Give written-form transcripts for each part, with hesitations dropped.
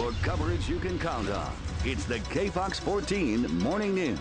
for coverage you can count on. It's the KFOX-14 Morning News.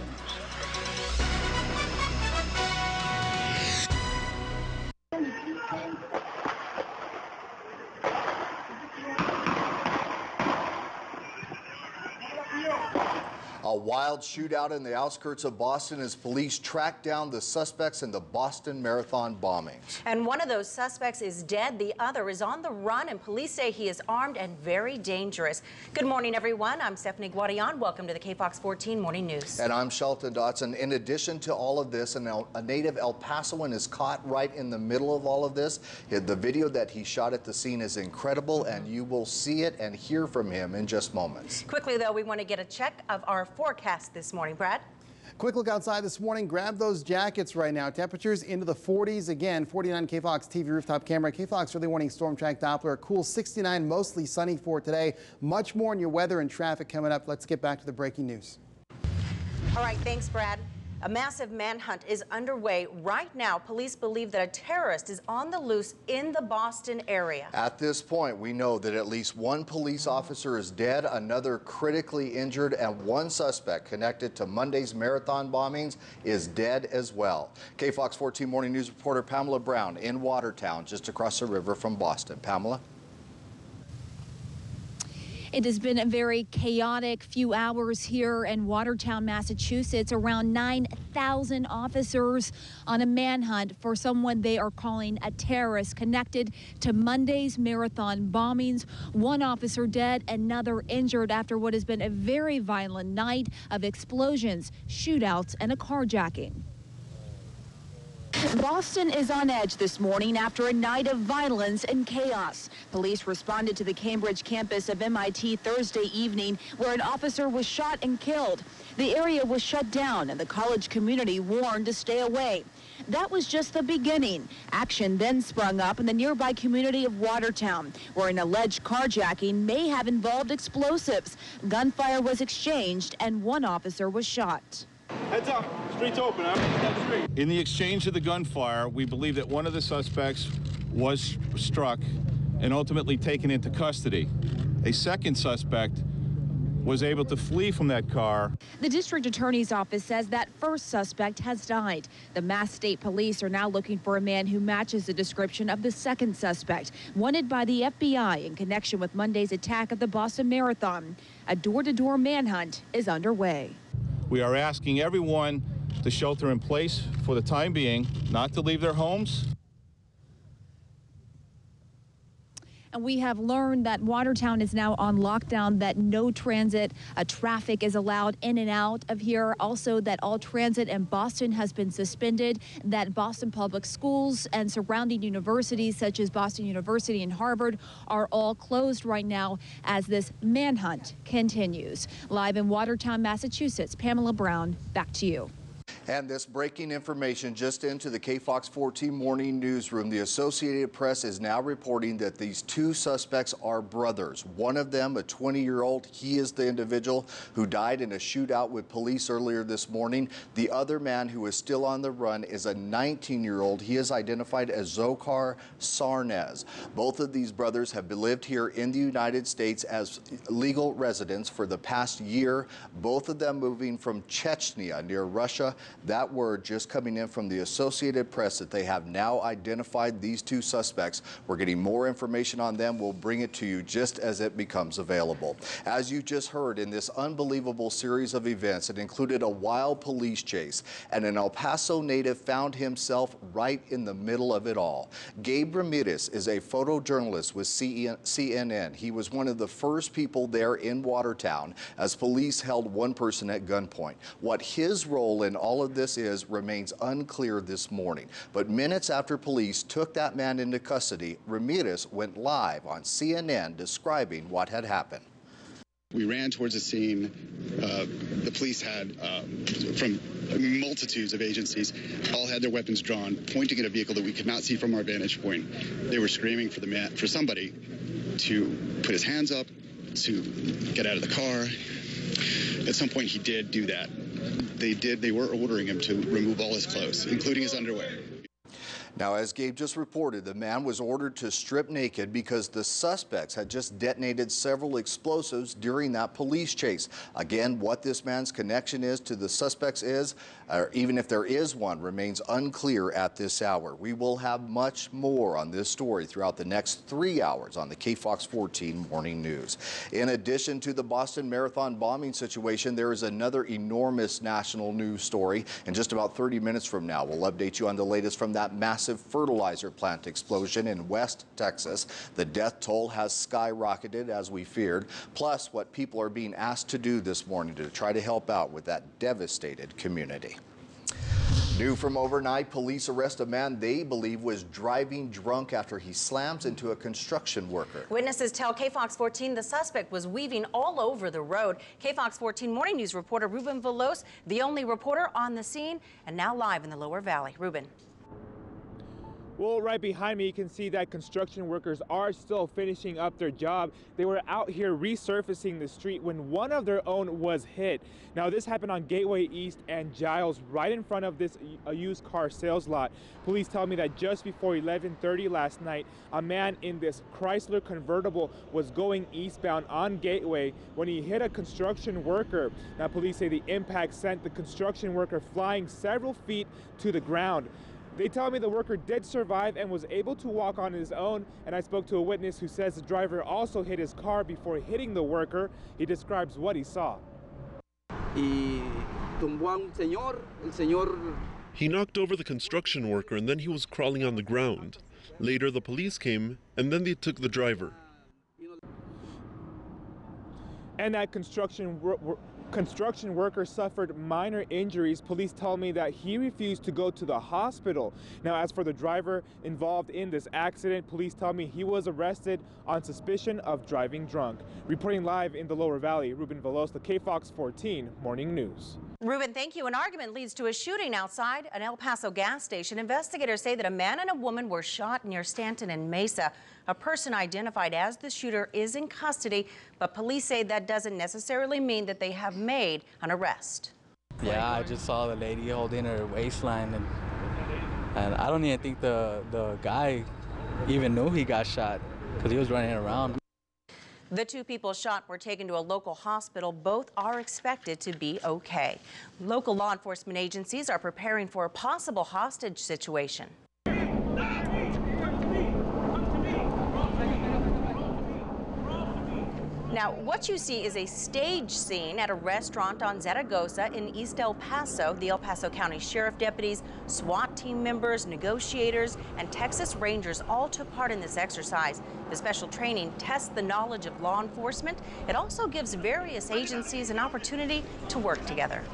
A wild shootout in the outskirts of Boston as police track down the suspects in the Boston Marathon bombings. And one of those suspects is dead. The other is on the run, and police say he is armed and very dangerous. Good morning, everyone. I'm Stephanie Guadian. Welcome to the KFOX-14 Morning News. And I'm Shelton Dotson. In addition to all of this, a native El Pasoan is caught right in the middle of all of this. The video that he shot at the scene is incredible, and you will see it and hear from him in just moments. Quickly, though, we want to get a check of our forecast this morning. Brad? Quick look outside this morning. Grab those jackets right now. Temperatures into the 40s again. 49 KFOX TV rooftop camera. KFOX early warning storm track Doppler. Cool 69, mostly sunny for today. Much more in your weather and traffic coming up. Let's get back to the breaking news. All right, thanks, Brad. A massive manhunt is underway right now. Police believe that a terrorist is on the loose in the Boston area. At this point, we know that at least one police officer is dead, another critically injured, and one suspect connected to Monday's marathon bombings is dead as well. KFOX 14 Morning News reporter Pamela Brown in Watertown, just across the river from Boston. Pamela? It has been a very chaotic few hours here in Watertown, Massachusetts. Around 9,000 officers on a manhunt for someone they are calling a terrorist connected to Monday's marathon bombings. One officer dead, another injured after what has been a very violent night of explosions, shootouts, and a carjacking. Boston is on edge this morning after a night of violence and chaos. Police responded to the Cambridge campus of MIT Thursday evening, where an officer was shot and killed. The area was shut down and the college community warned to stay away. That was just the beginning. Action then sprung up in the nearby community of Watertown, where an alleged carjacking may have involved explosives. Gunfire was exchanged and one officer was shot. Heads up, street's open, street. In the exchange of the gunfire, we believe that one of the suspects was struck and ultimately taken into custody. A second suspect was able to flee from that car. The district attorney's office says that first suspect has died. The Mass State Police are now looking for a man who matches the description of the second suspect, wanted by the FBI in connection with Monday's attack at the Boston Marathon. A door-to-door manhunt is underway. We are asking everyone to shelter in place for the time being, not to leave their homes. And we have learned that Watertown is now on lockdown, that no transit traffic is allowed in and out of here. Also, that all transit in Boston has been suspended, that Boston Public Schools and surrounding universities such as Boston University and Harvard are all closed right now as this manhunt continues. Live in Watertown, Massachusetts, Pamela Brown, back to you. And this breaking information just into the KFOX-14 Morning Newsroom. The Associated Press is now reporting that these two suspects are brothers. One of them, a 20-year-old, he is the individual who died in a shootout with police earlier this morning. The other man who is still on the run is a 19-year-old. He is identified as Zokhar Sarnez. Both of these brothers have lived here in the United States as legal residents for the past year. Both of them moving from Chechnya near Russia. That word just coming in from the Associated Press that they have now identified these two suspects. We're getting more information on them. We'll bring it to you just as it becomes available. As you just heard, in this unbelievable series of events, it included a wild police chase, and an El Paso native found himself right in the middle of it all. Gabe Ramirez is a photojournalist with CNN. He was one of the first people there in Watertown as police held one person at gunpoint. What his role in all of this remains unclear this morning. But minutes after police took that man into custody, Ramirez went live on CNN describing what had happened. We ran towards the scene. The police had, from multitudes of agencies, all had their weapons drawn, pointing at a vehicle that we could not see from our vantage point. They were screaming for somebody to put his hands up, to get out of the car. At some point, he did do that. They were ordering him to remove all his clothes, including his underwear. Now, as Gabe just reported, the man was ordered to strip naked because the suspects had just detonated several explosives during that police chase. Again, what this man's connection is to the suspects is, or even if there is one, remains unclear at this hour. We will have much more on this story throughout the next 3 hours on the KFOX-14 Morning News. In addition to the Boston Marathon bombing situation, there is another enormous national news story. In just about 30 minutes from now, we'll update you on the latest from that massive fertilizer plant explosion in West Texas. The death toll has skyrocketed as we feared, plus what people are being asked to do this morning to try to help out with that devastated community. New from overnight, police arrest a man they believe was driving drunk after he slams into a construction worker. Witnesses tell KFOX-14 the suspect was weaving all over the road. KFOX-14 Morning News reporter Ruben Veloz, the only reporter on the scene, and now live in the Lower Valley. Ruben. Well, right behind me, you can see that construction workers are still finishing up their job. They were out here resurfacing the street when one of their own was hit. Now, this happened on Gateway East and Giles, right in front of this used car sales lot. Police tell me that just before 11:30 last night, a man in this Chrysler convertible was going eastbound on Gateway when he hit a construction worker. Now, police say the impact sent the construction worker flying several feet to the ground. They tell me the worker did survive and was able to walk on his own, and I spoke to a witness who says the driver also hit his car before hitting the worker. He describes what he saw. He knocked over the construction worker and then he was crawling on the ground. Later the police came and then they took the driver. And that construction worker suffered minor injuries. Police tell me that he refused to go to the hospital. Now, as for the driver involved in this accident, police tell me he was arrested on suspicion of driving drunk. Reporting live in the Lower Valley, Ruben Veloz, the KFOX-14 Morning News. Ruben, thank you. An argument leads to a shooting outside an El Paso gas station. Investigators say that a man and a woman were shot near Stanton and Mesa. A person identified as the shooter is in custody, but police say that doesn't necessarily mean that they have made an arrest. Yeah, I just saw the lady holding her waistline, and I don't even think the guy even knew he got shot because he was running around. The two people shot were taken to a local hospital. Both are expected to be okay. Local law enforcement agencies are preparing for a possible hostage situation. Now, what you see is a stage scene at a restaurant on Zaragoza in East El Paso. The El Paso County Sheriff deputies, SWAT team members, negotiators, and Texas Rangers all took part in this exercise. The special training tests the knowledge of law enforcement. It also gives various agencies an opportunity to work together.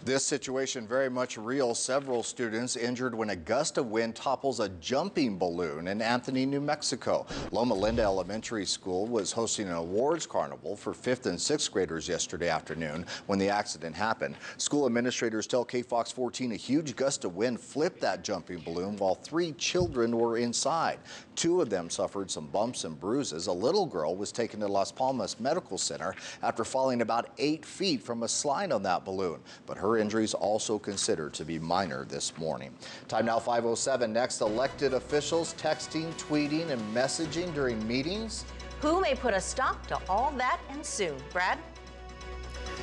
This situation very much real. Several students injured when a gust of wind topples a jumping balloon in Anthony, New Mexico. Loma Linda Elementary School was hosting an awards carnival for 5th and 6th graders yesterday afternoon when the accident happened. School administrators tell KFOX-14 a huge gust of wind flipped that jumping balloon while 3 children were inside. 2 of them suffered some bumps and bruises. A little girl was taken to Las Palmas Medical Center after falling about 8 feet from a slide on that balloon, but her injuries also considered to be minor this morning. Time now 5:07. Next, elected officials texting, tweeting, and messaging during meetings. Who may put a stop to all that and soon? Brad?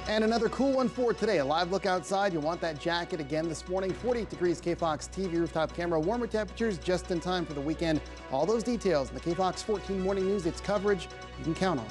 And another cool one for today. A live look outside. You'll want that jacket again this morning. 48 degrees KFOX TV rooftop camera. Warmer temperatures just in time for the weekend. All those details in the KFOX-14 Morning News. It's coverage you can count on.